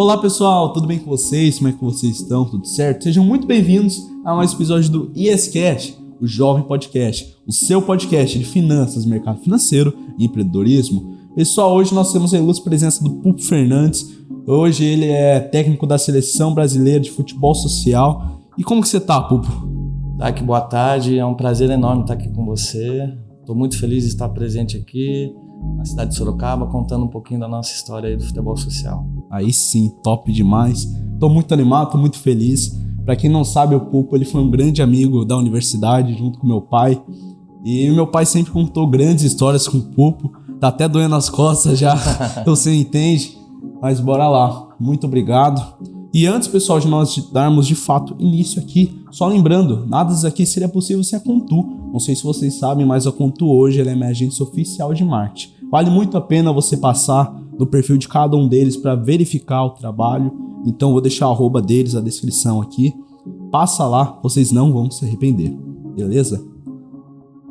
Olá pessoal, tudo bem com vocês? Como é que vocês estão? Tudo certo? Sejam muito bem-vindos a mais um episódio do ESCast, o Jovem Podcast, o seu podcast de finanças, mercado financeiro e empreendedorismo. Pessoal, hoje nós temos a ilustre presença do Pupo Fernandes. Hoje ele é técnico da Seleção Brasileira de Futebol Social. E como que você tá, Pupo? Taki, boa tarde, é um prazer enorme estar aqui com você. Estou muito feliz de estar presente aqui na cidade de Sorocaba, contando um pouquinho da nossa história aí do futebol social. Aí sim, top demais. Tô muito animado, tô muito feliz. Pra quem não sabe, o Pupo, ele foi um grande amigo da universidade, junto com meu pai. E meu pai sempre contou grandes histórias com o Pupo. Tá até doendo as costas já, você entende. Mas bora lá, muito obrigado. E antes, pessoal, de nós darmos de fato início aqui, só lembrando, nada disso aqui seria possível sem a Contu. Não sei se vocês sabem, mas a Contu hoje ela é minha agência oficial de marketing. Vale muito a pena você passar no perfil de cada um deles para verificar o trabalho. Então vou deixar o arroba deles na descrição aqui. Passa lá, vocês não vão se arrepender, beleza?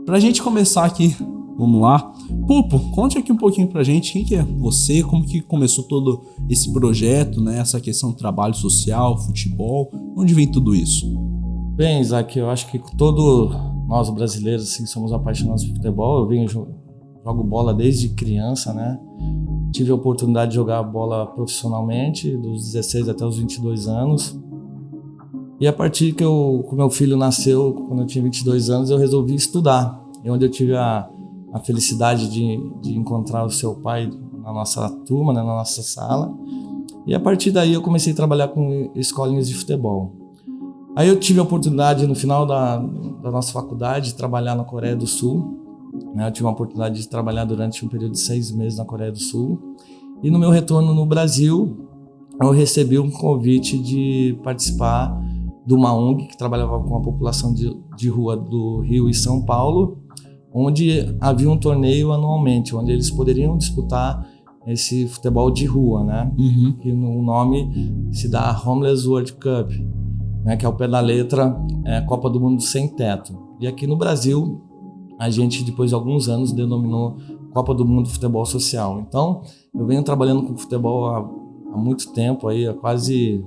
Pra gente começar aqui, vamos lá. Pupo, conte aqui um pouquinho pra gente quem que é você, como que começou todo esse projeto, né? Essa questão do trabalho social, futebol, onde vem tudo isso? Bem, Isaac, eu acho que todos nós brasileiros assim, somos apaixonados por futebol. Eu jogo bola desde criança, né? Tive a oportunidade de jogar bola profissionalmente, dos 16 até os 22 anos. E a partir que o meu filho nasceu, quando eu tinha 22 anos, eu resolvi estudar. E onde eu tive a felicidade de encontrar o seu pai na nossa turma, né, na nossa sala. E a partir daí eu comecei a trabalhar com escolinhas de futebol. Aí eu tive a oportunidade, no final da nossa faculdade, de trabalhar na Coreia do Sul. Eu tive a oportunidade de trabalhar durante um período de 6 meses na Coreia do Sul. E no meu retorno no Brasil, eu recebi um convite de participar de uma ONG que trabalhava com a população de rua do Rio e São Paulo, onde havia um torneio anualmente, onde eles poderiam disputar esse futebol de rua, né? E o nome se dá Homeless World Cup, né? Que é ao pé da letra Copa do Mundo Sem Teto. E aqui no Brasil, a gente, depois de alguns anos, denominou Copa do Mundo Futebol Social. Então, eu venho trabalhando com futebol há muito tempo, aí, quase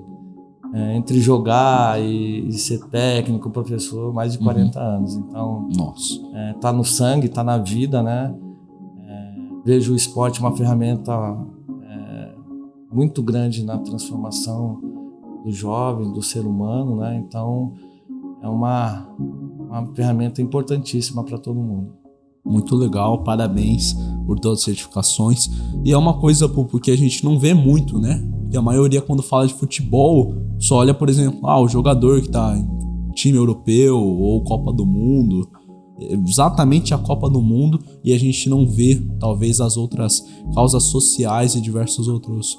entre jogar e ser técnico, professor, mais de 40 anos. Então, nossa, tá no sangue, tá na vida, né? Vejo o esporte uma ferramenta muito grande na transformação do jovem, do ser humano, né? Então, é uma ferramenta importantíssima para todo mundo. Muito legal, parabéns por todas as certificações. E é uma coisa, Pupo, que a gente não vê muito, né? Porque a maioria, quando fala de futebol, só olha, por exemplo, o jogador que tá em time europeu ou Copa do Mundo. Exatamente a Copa do Mundo, e a gente não vê, talvez, as outras causas sociais e diversos outros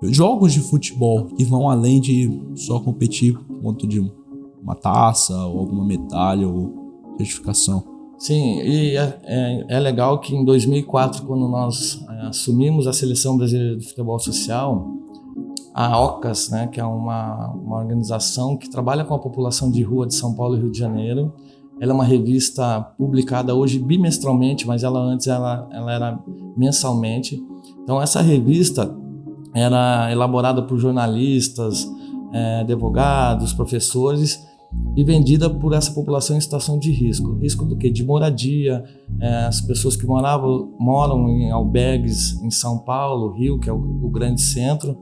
jogos de futebol que vão além de só competir por conta de uma taça ou alguma medalha ou certificação. Sim, e é legal que em 2004, quando nós assumimos a Seleção Brasileira de Futebol Social, a OCAS, né, que é uma organização que trabalha com a população de rua de São Paulo e Rio de Janeiro. Ela é uma revista publicada hoje bimestralmente, mas antes ela era mensalmente. Então essa revista era elaborada por jornalistas, advogados, professores, e vendida por essa população em situação de risco. Risco do quê? De moradia. As pessoas que moram em albergues em São Paulo, Rio, que é o grande centro,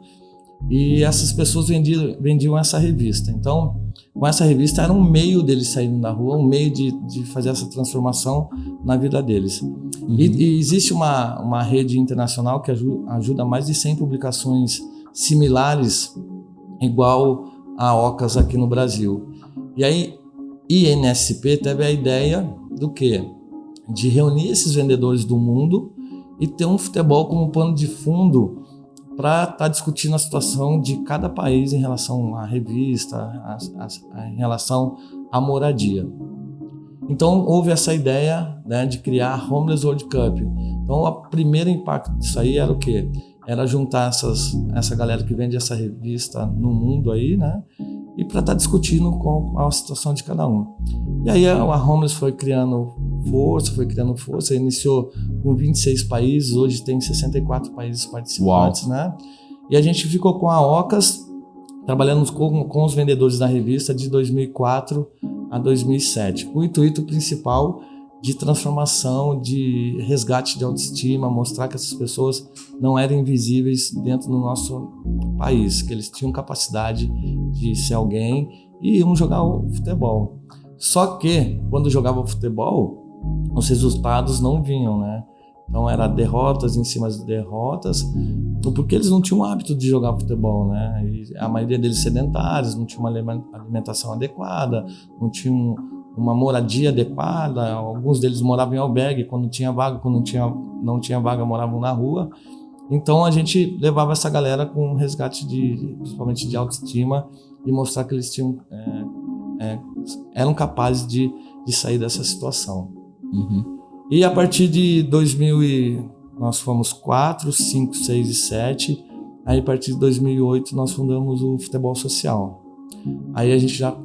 e essas pessoas vendiam essa revista. Então, com essa revista era um meio deles saírem da rua, um meio de fazer essa transformação na vida deles. E existe uma rede internacional que ajuda mais de 100 publicações similares, igual a OCAS aqui no Brasil. E aí, INSP teve a ideia do quê? De reunir esses vendedores do mundo e ter um futebol como pano de fundo para estar discutindo a situação de cada país em relação à revista, em relação à moradia. Então, houve essa ideia, né, de criar a Homeless World Cup. Então, o primeiro impacto disso aí era o quê? Era juntar essa galera que vende essa revista no mundo aí, né? E para estar discutindo com a situação de cada um. E aí a Homeless foi criando força, iniciou com 26 países, hoje tem 64 países participantes, né? E a gente ficou com a Ocas, trabalhando com os vendedores da revista de 2004 a 2007. O intuito principal de transformação, de resgate de autoestima, mostrar que essas pessoas não eram invisíveis dentro do nosso país, que eles tinham capacidade de ser alguém e iam jogar o futebol. Só que, quando jogava o futebol, os resultados não vinham, né? Então, era derrotas em cima de derrotas, porque eles não tinham o hábito de jogar futebol, né? E a maioria deles sedentários, não tinha uma alimentação adequada, não tinham uma moradia adequada, alguns deles moravam em albergue, quando tinha vaga, quando não tinha vaga, moravam na rua. Então, a gente levava essa galera com um resgate, principalmente de autoestima, e mostrar que eles tinham, eram capazes de sair dessa situação. Uhum. E a partir de 2000, nós fomos 4, 5, 6 e 7. Aí a partir de 2008 nós fundamos o Futebol Social. Aí a gente já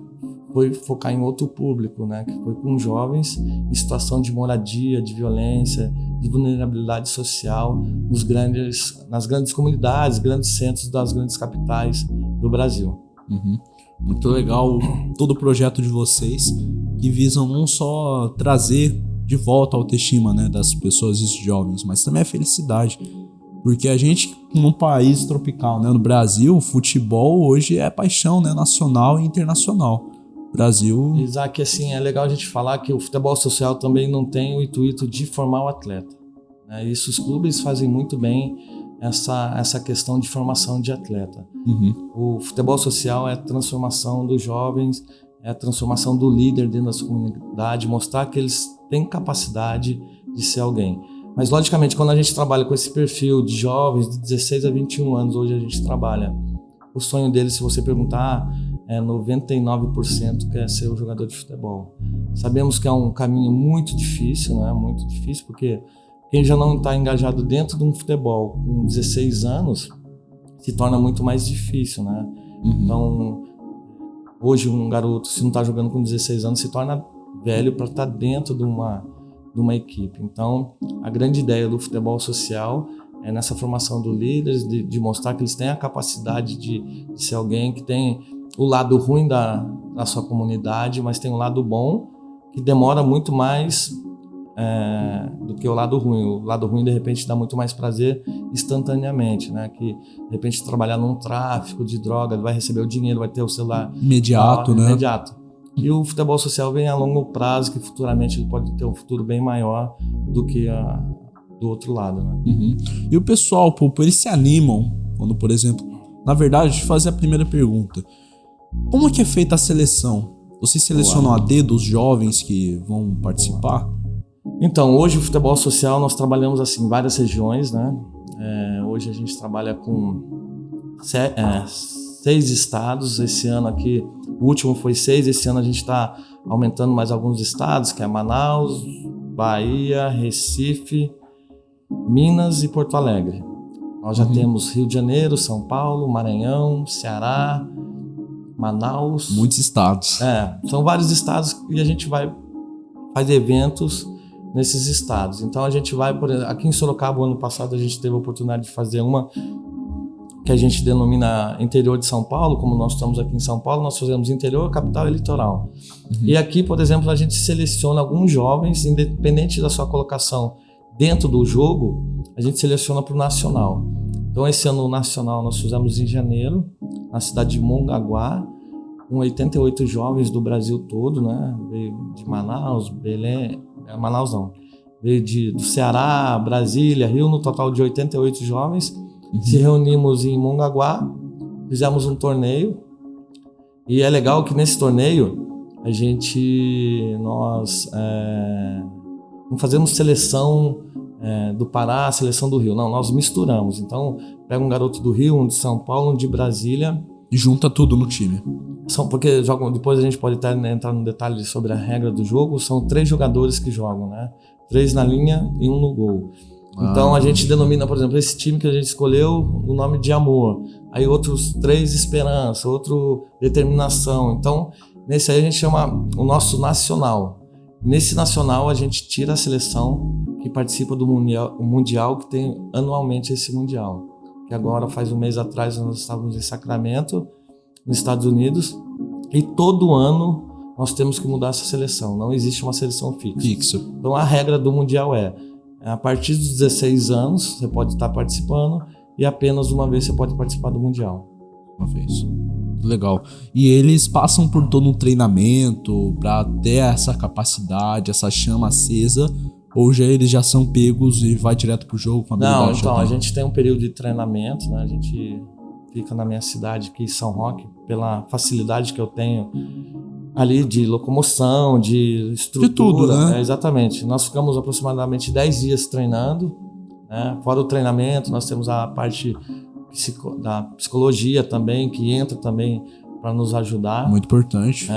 foi focar em outro público, né? Que foi com jovens em situação de moradia, de violência, de vulnerabilidade social nas grandes comunidades, grandes centros das grandes capitais do Brasil. Uhum. Muito legal todo o projeto de vocês, que visam não só trazer de volta a autoestima, né, das pessoas e jovens, mas também a felicidade. Porque a gente, num país tropical, né, no Brasil, o futebol hoje é paixão, né, nacional e internacional. Brasil... Isaac, assim, é legal a gente falar que o futebol social também não tem o intuito de formar o atleta, né? Isso os clubes fazem muito bem, essa questão de formação de atleta. Uhum. O futebol social é a transformação dos jovens, é a transformação do líder dentro da sua comunidade, mostrar que eles têm capacidade de ser alguém. Mas, logicamente, quando a gente trabalha com esse perfil de jovens de 16 a 21 anos, hoje a gente trabalha, o sonho deles, se você perguntar, 99% quer ser o jogador de futebol. Sabemos que é um caminho muito difícil, né? Muito difícil, porque quem já não está engajado dentro de um futebol com 16 anos se torna muito mais difícil, né? Uhum. Então, hoje um garoto, se não está jogando com 16 anos, se torna velho para estar dentro de uma equipe. Então, a grande ideia do futebol social é nessa formação do líderes, de mostrar que eles têm a capacidade de ser alguém que tem o lado ruim da sua comunidade, mas tem um lado bom que demora muito mais do que o lado ruim. O lado ruim, de repente, dá muito mais prazer instantaneamente, né? Que, de repente, trabalhar num tráfico de droga, vai receber o dinheiro, vai ter o celular imediato, né? Imediato. E o futebol social vem a longo prazo, que futuramente ele pode ter um futuro bem maior do que do outro lado, né? Uhum. E o pessoal, Pulpo, eles se animam quando, por exemplo... Na verdade, deixa eu fazer a primeira pergunta. Como é que é feita a seleção? Vocês selecionam a dedo os jovens que vão participar? Então, hoje o futebol social nós trabalhamos assim em várias regiões, né? Hoje a gente trabalha com 6 estados. Esse ano aqui, o último foi 6, esse ano a gente está aumentando mais alguns estados, que é Manaus, Bahia, Recife, Minas e Porto Alegre. Nós já temos Rio de Janeiro, São Paulo, Maranhão, Ceará, Manaus. Muitos estados. São vários estados e a gente vai fazer eventos nesses estados. Então a gente vai, por exemplo, aqui em Sorocaba, o ano passado a gente teve a oportunidade de fazer uma que a gente denomina interior de São Paulo. Como nós estamos aqui em São Paulo, nós fazemos interior, capital e litoral. E aqui, por exemplo, a gente seleciona alguns jovens, independente da sua colocação dentro do jogo, a gente seleciona para o nacional. Então esse ano o nacional nós fizemos em janeiro, na cidade de Mongaguá, com 88 jovens do Brasil todo, né? Veio de Manaus, Belém, Manaus não, veio do Ceará, Brasília, Rio, no total de 88 jovens. Se reunimos em Mongaguá, fizemos um torneio, e é legal que nesse torneio nós não fazemos seleção do Pará, seleção do Rio, não, nós misturamos. Então pega um garoto do Rio, um de São Paulo, um de Brasília, e junta tudo no time. Porque depois a gente pode entrar no detalhe sobre a regra do jogo. São 3 jogadores que jogam, né? 3 na linha e 1 no gol. Então a gente denomina, por exemplo, esse time que a gente escolheu o nome de amor. Aí outros 3 esperança, outro determinação. Então nesse aí a gente chama o nosso nacional. Nesse nacional a gente tira a seleção que participa do mundial que tem anualmente esse mundial, que agora faz um mês atrás nós estávamos em Sacramento, nos Estados Unidos, e todo ano nós temos que mudar essa seleção, não existe uma seleção fixa. Então a regra do Mundial é a partir dos 16 anos você pode estar participando e apenas uma vez você pode participar do Mundial. Uma vez. Legal. E eles passam por todo um treinamento para ter essa capacidade, essa chama acesa, ou eles já são pegos e vai direto pro jogo com a habilidade? Não, então a gente tem um período de treinamento, né? A gente fica na minha cidade aqui em São Roque, pela facilidade que eu tenho ali de locomoção, de estrutura. De tudo, né? Exatamente. Nós ficamos aproximadamente 10 dias treinando, né? Fora o treinamento, nós temos a parte da psicologia também, que entra também para nos ajudar. Muito importante.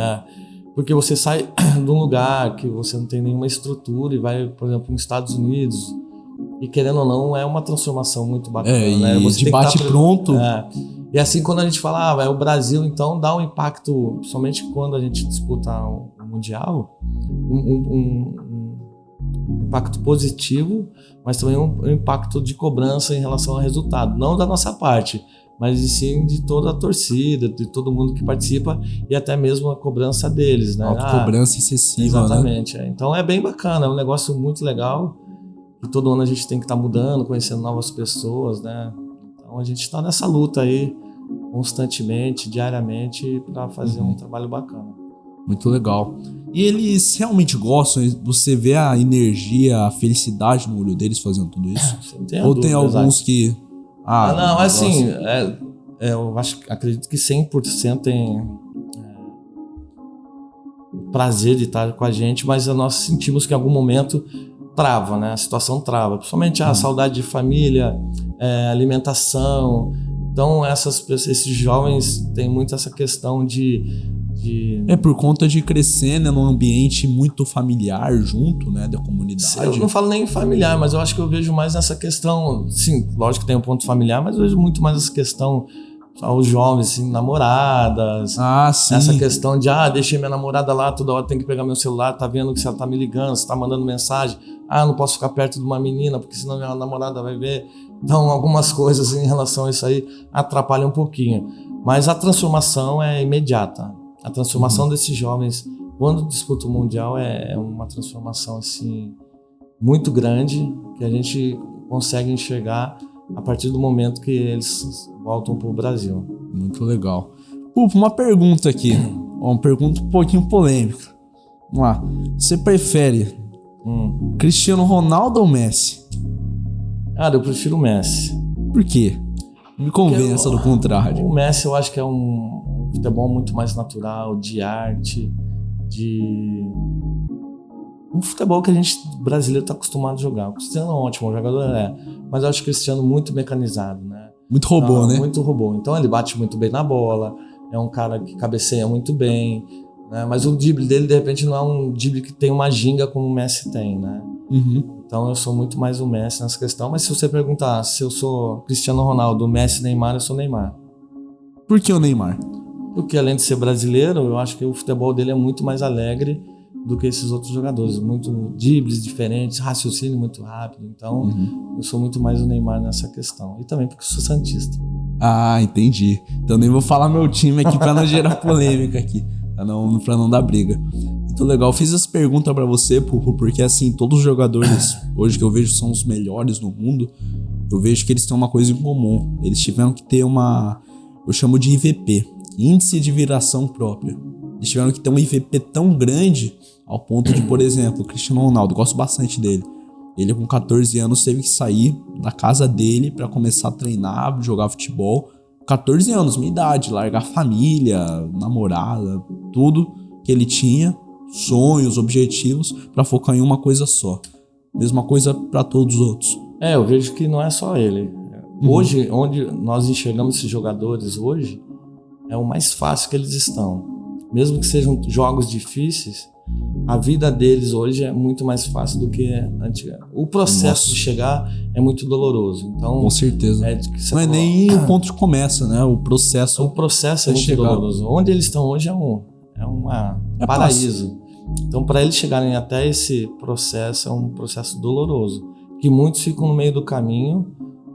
Porque você sai de um lugar que você não tem nenhuma estrutura e vai, por exemplo, nos Estados Unidos, e querendo ou não, é uma transformação muito bacana. E você de bate pronto. E assim, quando a gente fala, é o Brasil, então dá um impacto, somente quando a gente disputa o Mundial, um impacto positivo, mas também um impacto de cobrança em relação ao resultado. Não da nossa parte, mas sim de toda a torcida, de todo mundo que participa e até mesmo a cobrança deles, né? Autocobrança excessiva, exatamente, né? Então é bem bacana, é um negócio muito legal e todo ano a gente tem que estar mudando, conhecendo novas pessoas, né? Então a gente está nessa luta aí constantemente, diariamente, para fazer um trabalho bacana. Muito legal. E eles realmente gostam? Você vê a energia, a felicidade no olho deles fazendo tudo isso? Ou tem alguns que... não, assim, eu acredito que 100% tem prazer de estar com a gente, mas nós sentimos que em algum momento trava, né? A situação trava, principalmente a saudade de família, alimentação. Então esses jovens têm muito essa questão de... por conta de crescer, né, num ambiente muito familiar junto, né, da comunidade. Eu não falo nem familiar, mas eu acho que eu vejo mais nessa questão, sim, lógico que tem um ponto familiar, mas eu vejo muito mais essa questão aos jovens, assim, namoradas. Sim. Essa questão de, deixei minha namorada lá, toda hora tem que pegar meu celular, tá vendo que se ela tá me ligando, se tá mandando mensagem, não posso ficar perto de uma menina, porque senão minha namorada vai ver. Então, algumas coisas em relação a isso aí atrapalham um pouquinho. Mas a transformação é imediata. A transformação desses jovens, quando disputam o Mundial, é uma transformação assim, muito grande, que a gente consegue enxergar a partir do momento que eles voltam para o Brasil. Muito legal. Uma pergunta aqui, uma pergunta um pouquinho polêmica. Vamos lá. Você prefere Cristiano Ronaldo ou Messi? Eu prefiro o Messi. Por quê? Me convença do contrário. O Messi eu acho que é um futebol muito mais natural, de arte, de... um futebol que a gente brasileiro está acostumado a jogar. O Cristiano é um ótimo jogador, mas eu acho o Cristiano muito mecanizado, né? Muito robô, né? Muito robô. Então ele bate muito bem na bola, é um cara que cabeceia muito bem, né? Mas o drible dele, de repente, não é um drible que tem uma ginga como o Messi tem, né? Então eu sou muito mais o Messi nessa questão, mas se você perguntar se eu sou Cristiano Ronaldo, Messi, Neymar, eu sou Neymar. Por que o Neymar? Porque além de ser brasileiro, eu acho que o futebol dele é muito mais alegre do que esses outros jogadores. Muito dribles diferentes, raciocínio muito rápido. Então, eu sou muito mais o Neymar nessa questão. E também porque eu sou santista. Entendi. Então nem vou falar meu time aqui pra não gerar polêmica aqui. Pra não dar briga. Muito legal. Eu fiz essa pergunta pra você, porque assim, todos os jogadores hoje que eu vejo são os melhores no mundo. Eu vejo que eles têm uma coisa em comum. Eles tiveram que ter eu chamo de IVP. Índice de viração própria. Eles tiveram que ter um IVP tão grande ao ponto de, por exemplo, o Cristiano Ronaldo, gosto bastante dele. Ele com 14 anos teve que sair da casa dele para começar a treinar, jogar futebol. 14 anos, minha idade, largar família, namorada, tudo que ele tinha, sonhos, objetivos, para focar em uma coisa só. Mesma coisa para todos os outros. Eu vejo que não é só ele. Hoje, onde nós enxergamos esses jogadores hoje, é o mais fácil que eles estão. Mesmo que sejam jogos difíceis, a vida deles hoje é muito mais fácil do que antes. O processo de chegar é muito doloroso. Então, com certeza. Não é nem o ponto de começa, né? O processo é muito doloroso. Onde eles estão hoje é um paraíso. Então, para eles chegarem até esse processo, é um processo doloroso. Que muitos ficam no meio do caminho,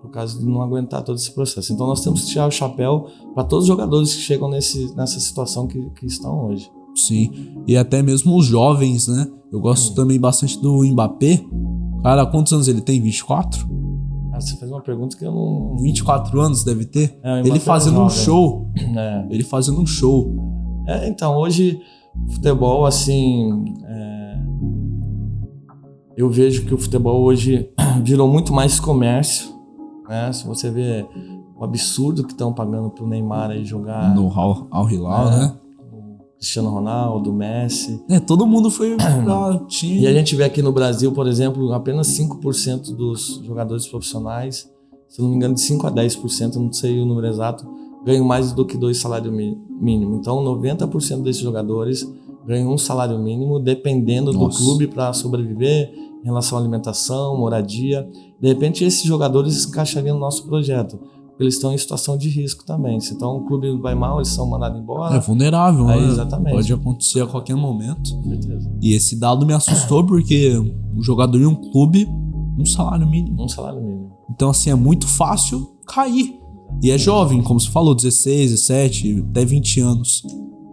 por causa de não aguentar todo esse processo. Então nós temos que tirar o chapéu para todos os jogadores que chegam nessa situação que estão hoje. Sim, e até mesmo os jovens, né? Eu gosto também bastante do Mbappé. Cara, quantos anos ele tem? 24? Você fez uma pergunta que eu não... 24 anos deve ter? Ele fazendo um show. Ele fazendo um show. Então, hoje, futebol, assim... eu vejo que o futebol hoje virou muito mais comércio, né? Se você vê o absurdo que estão pagando pro Neymar aí jogar... No Al Hilal, né? Cristiano Ronaldo, Messi. Todo mundo foi pra time. E a gente vê aqui no Brasil, por exemplo, apenas 5% dos jogadores profissionais, se não me engano, de 5 a 10%, não sei o número exato, ganham mais do que 2 salários mínimos. Então, 90% desses jogadores ganham um salário mínimo, dependendo do clube para sobreviver, em relação à alimentação, moradia. De repente, esses jogadores encaixariam no nosso projeto. Eles estão em situação de risco também. Se então o clube vai mal, eles são mandados embora. É vulnerável, né? Exatamente. Pode acontecer a qualquer momento. Com certeza. E esse dado me assustou porque um jogador em um clube, um salário mínimo. Um salário mínimo. Então, assim, é muito fácil cair. E é jovem, como você falou, 16, 17, até 20 anos.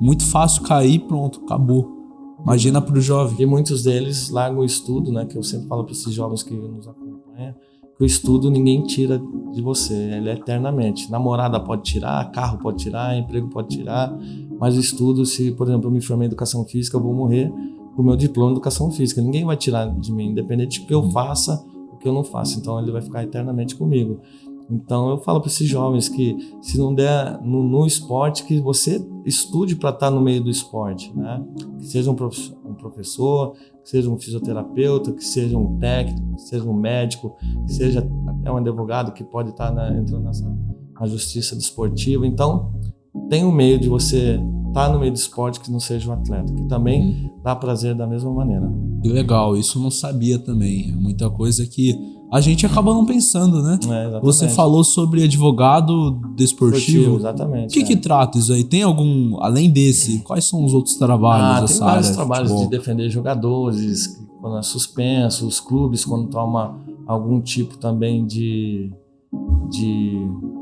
Muito fácil cair, pronto, acabou. Imagina pro jovem. E muitos deles largam o estudo, né? Que eu sempre falo para esses jovens que nos acompanham. Que o estudo ninguém tira de você, ele é eternamente. Namorada pode tirar, carro pode tirar, emprego pode tirar, mas o estudo, se, por exemplo, eu me formei em educação física, eu vou morrer com o meu diploma de educação física. Ninguém vai tirar de mim, independente do que eu faça, o que eu não faço. Então, ele vai ficar eternamente comigo. Então, eu falo para esses jovens que, se não der no esporte, que você estude para estar no meio do esporte, né? Que seja um professor, que seja um fisioterapeuta, que seja um técnico, que seja um médico, que seja até um advogado que pode estar entrando na justiça desportiva. Então, tem um meio de você estar no meio do esporte que não seja um atleta, que também dá prazer da mesma maneira. Que legal, isso eu não sabia também. É muita coisa que a gente acaba não pensando, né? Você falou sobre advogado desportivo. Exatamente. O que trata isso aí? Tem algum, além desse, quais são os outros trabalhos? Tem vários trabalhos de defender jogadores, quando é suspenso, os clubes, quando toma algum tipo também de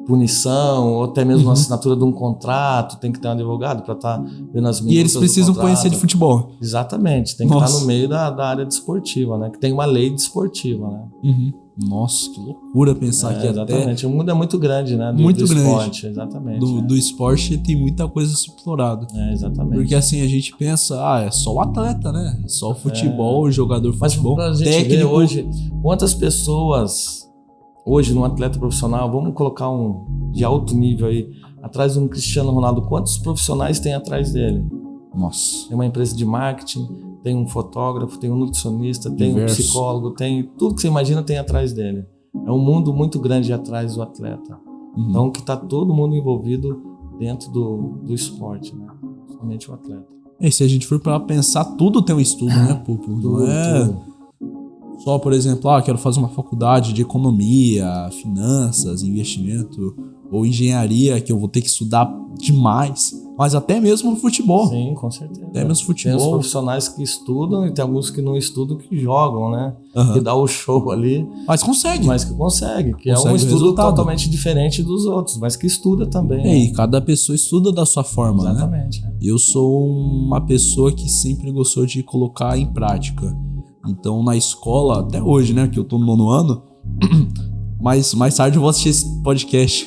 punição, ou até mesmo a assinatura de um contrato, tem que ter um advogado para estar vendo as minutas. E eles precisam conhecer de futebol. Exatamente, tem que estar no meio da área desportiva, né? Que tem uma lei desportiva, né? Nossa, que loucura pensar que exatamente. O mundo é muito grande, né? Do esporte, exatamente. Do esporte tem muita coisa a ser explorada. Exatamente. Porque assim, a gente pensa, é só o atleta, né? É só o futebol, o jogador de futebol. Mas pra gente ver hoje, quantas pessoas... Hoje, num atleta profissional, vamos colocar um de alto nível aí, atrás de um Cristiano Ronaldo, quantos profissionais tem atrás dele? Nossa. Tem uma empresa de marketing, tem um fotógrafo, tem um nutricionista, tem um psicólogo, tem tudo que você imagina tem atrás dele. É um mundo muito grande atrás do atleta. Então, que está todo mundo envolvido dentro do esporte, né? Somente o atleta. E se a gente for para pensar, tudo tem um estudo, né, Pupo? Não é... Só, por exemplo, quero fazer uma faculdade de economia, finanças, investimento ou engenharia, que eu vou ter que estudar demais. Mas até mesmo no futebol. Sim, com certeza. Até mesmo futebol. Tem os profissionais que estudam e tem alguns que não estudam que jogam, né? Que dá o show ali. Mas consegue. Que é um estudo totalmente diferente dos outros, mas que estuda também. E cada pessoa estuda da sua forma, exatamente, né? Eu sou uma pessoa que sempre gostou de colocar em prática. Então, na escola, até hoje, né, que eu tô no 9º ano, mas mais tarde eu vou assistir esse podcast,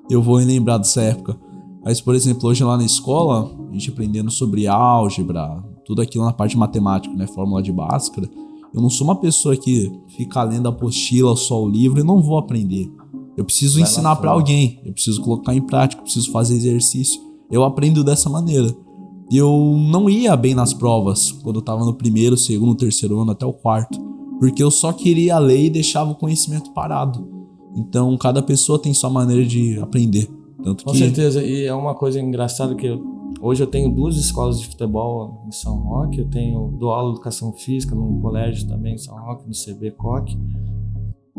eu vou lembrar dessa época. Mas, por exemplo, hoje lá na escola, a gente aprendendo sobre álgebra, tudo aquilo na parte de matemática, né, fórmula de Bhaskara. Eu não sou uma pessoa que fica lendo a apostila, só o livro, e não vou aprender. Eu preciso ensinar para alguém, eu preciso colocar em prática, eu preciso fazer exercício. Eu aprendo dessa maneira. Eu não ia bem nas provas quando eu tava no 1º, 2º, 3º ano até o 4º, porque eu só queria ler e deixava o conhecimento parado. Então, cada pessoa tem sua maneira de aprender. Tanto Com certeza, e é uma coisa engraçada que hoje eu tenho 2 escolas de futebol em São Roque, eu dou aula de educação física num colégio também em São Roque, no CB Coque.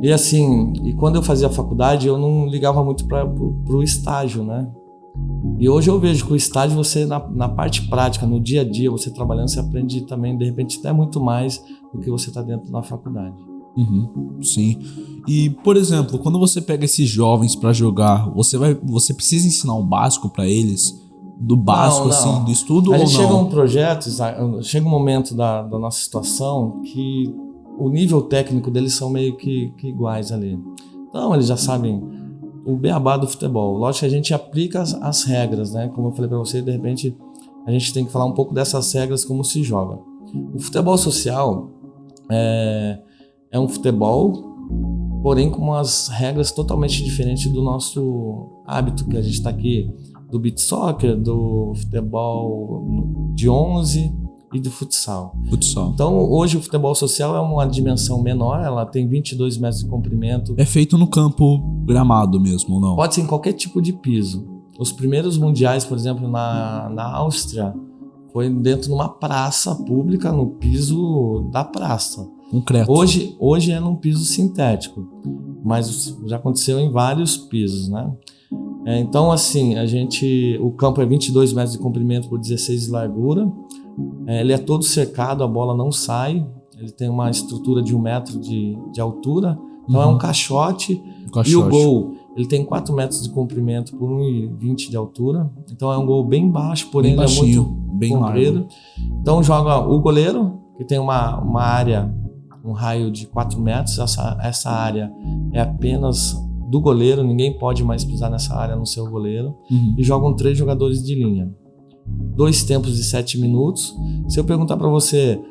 E assim, quando eu fazia faculdade, eu não ligava muito pro estágio, né? E hoje eu vejo que o estágio, você na parte prática, no dia a dia, você trabalhando, você aprende também, de repente, até muito mais do que você está dentro da faculdade. Sim. E, por exemplo, quando você pega esses jovens pra jogar, você precisa ensinar o básico pra eles? Do básico, Não. assim, do estudo A ou gente chega a não? um projeto, chega um momento da nossa situação que o nível técnico deles são meio que iguais ali. Então, eles já sabem o beabá do futebol. Lógico que a gente aplica as regras, né? Como eu falei para você, de repente a gente tem que falar um pouco dessas regras, como se joga. O futebol social é um futebol, porém com umas regras totalmente diferentes do nosso hábito que a gente está aqui, do beach soccer, do futebol de 11 e do futsal. Então, hoje o futebol social é uma dimensão menor, ela tem 22 metros de comprimento. É feito no campo gramado mesmo, ou não? Pode ser em qualquer tipo de piso. Os primeiros mundiais, por exemplo, na Áustria, foi dentro de uma praça pública, no piso da praça. Concreto. Hoje é num piso sintético, mas já aconteceu em vários pisos, né? Então, assim, o campo é 22 metros de comprimento por 16 de largura. Ele é todo cercado, a bola não sai. Ele tem uma estrutura de 1 metro de altura. Então é um caixote. E o gol, ele tem 4 metros de comprimento por 1,20 de altura. Então é um gol bem baixo, porém ele é muito bem comprido. largo. Então joga o goleiro, que tem uma área, um raio de 4 metros. Essa área é apenas do goleiro, ninguém pode mais pisar nessa área a não ser o goleiro. E jogam 3 jogadores de linha. 2 tempos de 7 minutos. Se eu perguntar para você,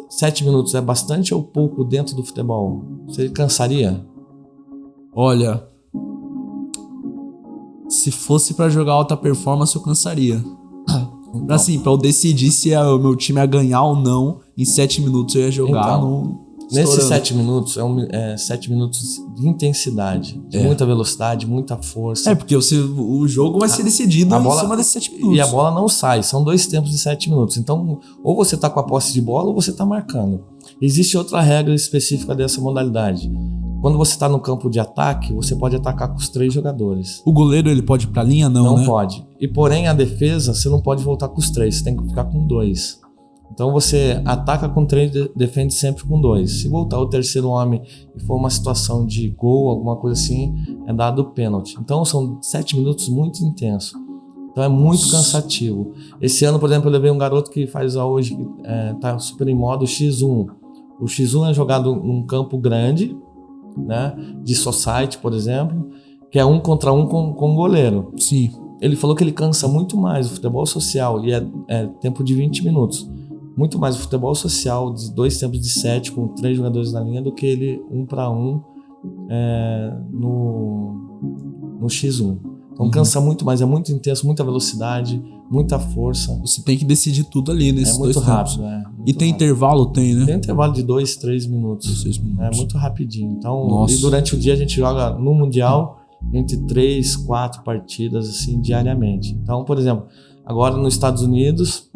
7 minutos é bastante ou pouco dentro do futebol? Você cansaria? Olha, se fosse pra jogar alta performance, eu cansaria. Então, assim, pra eu decidir se o meu time ia ganhar ou não, em 7 minutos eu ia jogar nesses 7 minutos, 7 minutos de intensidade, de muita velocidade, muita força. Porque o jogo vai ser decidido em cima desses 7 minutos. E a bola não sai, são 2 tempos de 7 minutos. Então, ou você tá com a posse de bola ou você tá marcando. Existe outra regra específica dessa modalidade. Quando você tá no campo de ataque, você pode atacar com os 3 jogadores. O goleiro, ele pode ir pra linha? Não, né? Pode. E porém, a defesa, você não pode voltar com os 3, você tem que ficar com 2. Então você ataca com 3, defende sempre com 2. Se voltar o terceiro homem e for uma situação de gol, alguma coisa assim, é dado o pênalti. Então são 7 minutos muito intensos. Então é muito cansativo. Esse ano, por exemplo, eu levei um garoto que faz hoje, tá super em modo X1. O X1 é jogado num campo grande, né, de society, por exemplo, que é 1 contra 1 com o goleiro. Sim. Ele falou que ele cansa muito mais o futebol social e é tempo de 20 minutos. Muito mais o futebol social de 2 tempos de 7 com 3 jogadores na linha do que ele 1 para 1 no X1. Então cansa muito mais, é muito intenso, muita velocidade, muita força. Você tem que decidir tudo ali nesses 2 tempos. Rápido, e tem rápido. Intervalo? Tem, né? Tem intervalo de 2, 3 minutos. 6 minutos. É muito rapidinho. Então, e durante o dia a gente joga no Mundial entre 3, 4 partidas assim diariamente. Então, por exemplo, agora nos Estados Unidos,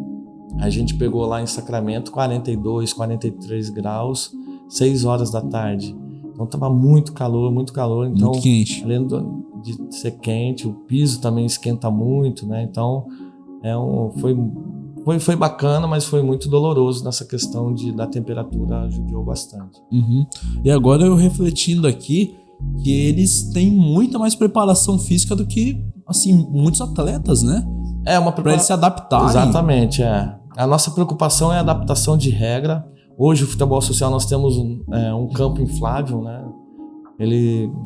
a gente pegou lá em Sacramento 42, 43 graus, 6 horas da tarde. Então tava muito calor. Então, muito quente. Além de ser quente, o piso também esquenta muito, né? Então foi bacana, mas foi muito doloroso nessa questão da temperatura, judiou bastante. E agora eu refletindo aqui, que eles têm muita mais preparação física do que, assim, muitos atletas, né? Pra eles se adaptarem. Exatamente, A nossa preocupação é a adaptação de regra. Hoje, o futebol social, nós temos um campo inflável, né?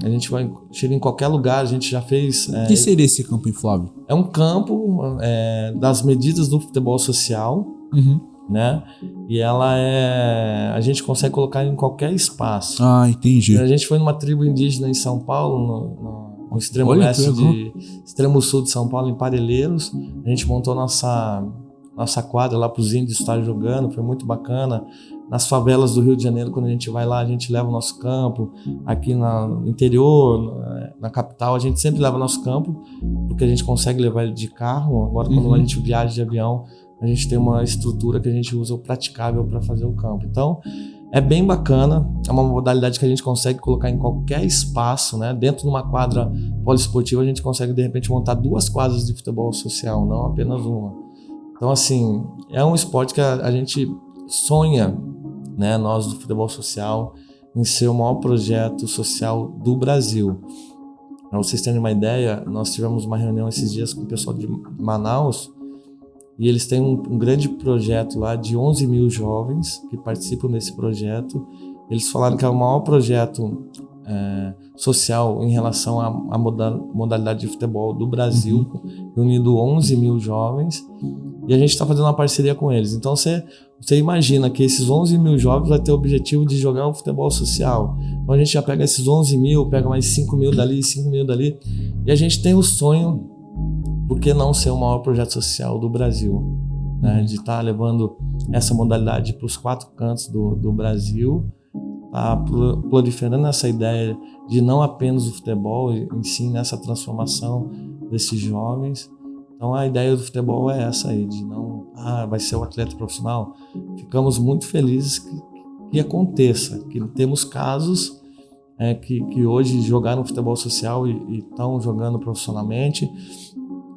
A gente chega em qualquer lugar, a gente já fez... O que seria esse campo inflável? É um campo das medidas do futebol social, né? E a gente consegue colocar em qualquer espaço. Ah, entendi. A gente foi numa tribo indígena em São Paulo, no extremo leste extremo sul de São Paulo, em Parelheiros. A gente montou nossa quadra lá para os índios estarem jogando, foi muito bacana. Nas favelas do Rio de Janeiro, quando a gente vai lá, a gente leva o nosso campo. Aqui no interior, na capital, a gente sempre leva o nosso campo, porque a gente consegue levar ele de carro. Agora, quando a gente viaja de avião, a gente tem uma estrutura que a gente usa o praticável para fazer o campo. Então, é bem bacana, é uma modalidade que a gente consegue colocar em qualquer espaço, né? Dentro de uma quadra poliesportiva, a gente consegue, de repente, montar 2 quadras de futebol social, não apenas uma. Então, assim, é um esporte que a gente sonha, né? Nós do futebol social, em ser o maior projeto social do Brasil. Para vocês terem uma ideia, nós tivemos uma reunião esses dias com o pessoal de Manaus e eles têm um grande projeto lá de 11 mil jovens que participam desse projeto. Eles falaram que é o maior projeto social em relação à modalidade de futebol do Brasil, reunindo 11 mil jovens, e a gente está fazendo uma parceria com eles. Então você imagina que esses 11 mil jovens vai ter o objetivo de jogar um futebol social. Então a gente já pega esses 11 mil, pega mais 5 mil dali, 5 mil dali, e a gente tem o sonho, por que não ser o maior projeto social do Brasil, né? De estar levando essa modalidade para os 4 cantos do Brasil, tá proliferando essa ideia de não apenas o futebol, em si nessa transformação desses jovens. Então a ideia do futebol é essa aí, de não, vai ser o atleta profissional. Ficamos muito felizes que aconteça, que temos casos que hoje jogaram futebol social e estão jogando profissionalmente,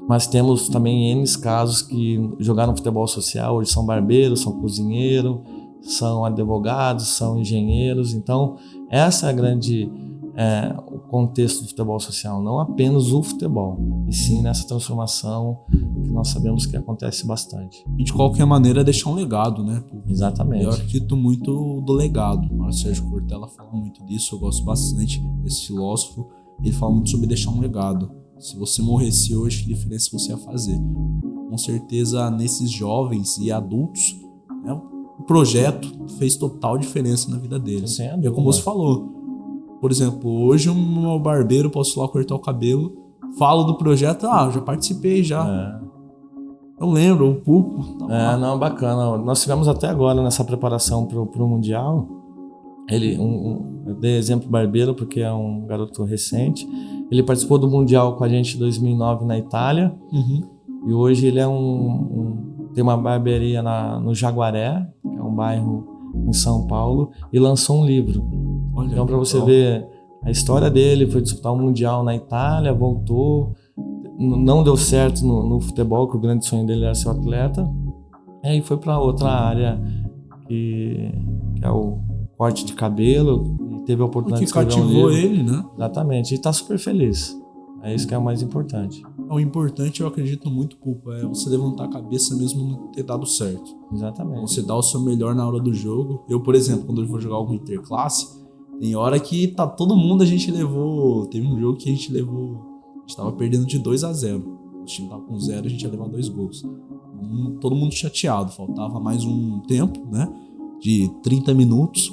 mas temos também N casos que jogaram futebol social, hoje são barbeiros, são cozinheiros, são advogados, são engenheiros. Então essa é a grande o contexto do futebol social, não apenas o futebol, e sim nessa transformação que nós sabemos que acontece bastante. E de qualquer maneira deixar um legado, né? Exatamente. Eu acredito muito do legado. O Sérgio Cortella fala muito disso, eu gosto bastante desse filósofo. Ele fala muito sobre deixar um legado. Se você morresse hoje, que diferença você ia fazer? Com certeza, nesses jovens e adultos, o projeto fez total diferença na vida deles. É como você falou. Por exemplo, hoje um meu barbeiro, posso ir lá cortar o cabelo, falo do projeto, eu já participei já. Eu lembro, o Pulpo. Não, bacana. Nós tivemos até agora nessa preparação pro Mundial, eu dei exemplo barbeiro porque é um garoto recente, ele participou do Mundial com a gente em 2009 na Itália, e hoje ele tem uma barbearia no Jaguaré, que é um bairro em São Paulo, e lançou um livro. Olha, então, para você ver a história dele, foi disputar um Mundial na Itália, voltou, não deu certo no futebol, que o grande sonho dele era ser atleta, e aí foi para outra área, que é o corte de cabelo, e teve a oportunidade de escrever um livro. Que cativou ele, né? Exatamente, e está super feliz. É isso que é o mais importante. O importante, eu acredito muito, Pulpo, é você levantar a cabeça mesmo não ter dado certo. Exatamente. Você dá o seu melhor na hora do jogo. Eu, por exemplo, quando eu vou jogar algum interclasse, tem hora que tá todo mundo, a gente levou... Teve um jogo que a gente tava perdendo de 2-0. O time tava com 0, a gente ia levar 2 gols. Todo mundo chateado. Faltava mais um tempo, né? De 30 minutos.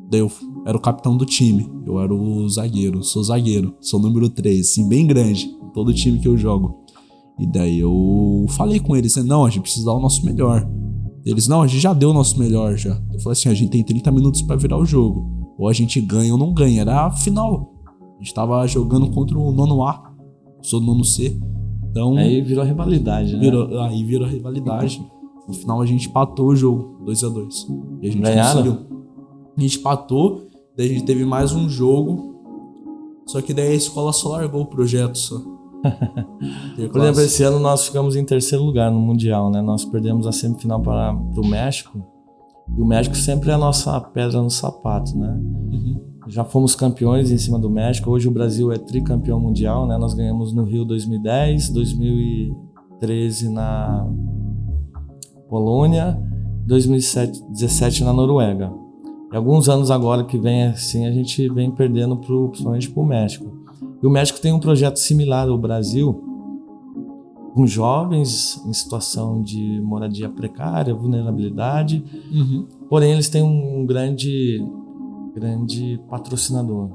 Daí eu era o capitão do time. Eu era o zagueiro. Sou zagueiro. Sou número 3. Assim, bem grande. Em todo time que eu jogo. E daí eu falei com eles. Não, a gente precisa dar o nosso melhor. Eles, não, a gente já deu o nosso melhor já. Eu falei assim, a gente tem 30 minutos pra virar o jogo. Ou a gente ganha ou não ganha. Era a final. A gente tava jogando contra o nono A. Sou do nono C. Então, aí virou rivalidade, né? Aí virou rivalidade. No final a gente empatou o jogo, 2-2. E a gente conseguiu. A gente empatou, daí a gente teve mais um jogo. Só que daí a escola só largou o projeto só. Por exemplo, esse ano nós ficamos em 3º lugar no Mundial, né? Nós perdemos a semifinal para o México. E o México sempre é a nossa pedra no sapato, né? Já fomos campeões em cima do México. Hoje o Brasil é tricampeão mundial, né? Nós ganhamos no Rio 2010, 2013 na Polônia, 2017 na Noruega. E alguns anos agora que vem assim, a gente vem perdendo principalmente pro México. E o México tem um projeto similar ao Brasil, com jovens em situação de moradia precária, vulnerabilidade. Porém, eles têm um grande patrocinador,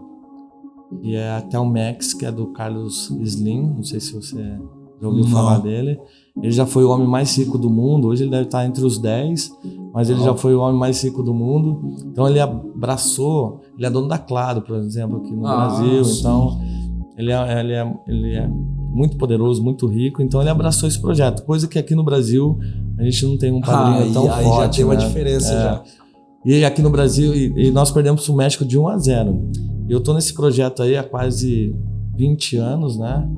que é a Telmex, que é do Carlos Slim. Não sei se você já ouviu falar dele. Ele já foi o homem mais rico do mundo. Hoje ele deve estar entre os 10, mas ele já foi o homem mais rico do mundo. Então ele abraçou, ele é dono da Claro, por exemplo, aqui no Brasil. Sim. Então ele é muito poderoso, muito rico. Então ele abraçou esse projeto, coisa que aqui no Brasil a gente não tem um padrinho tão forte. Aí já tem uma diferença já. E aqui no Brasil, e nós perdemos o México de 1-0. E eu tô nesse projeto aí há quase 20 anos, né?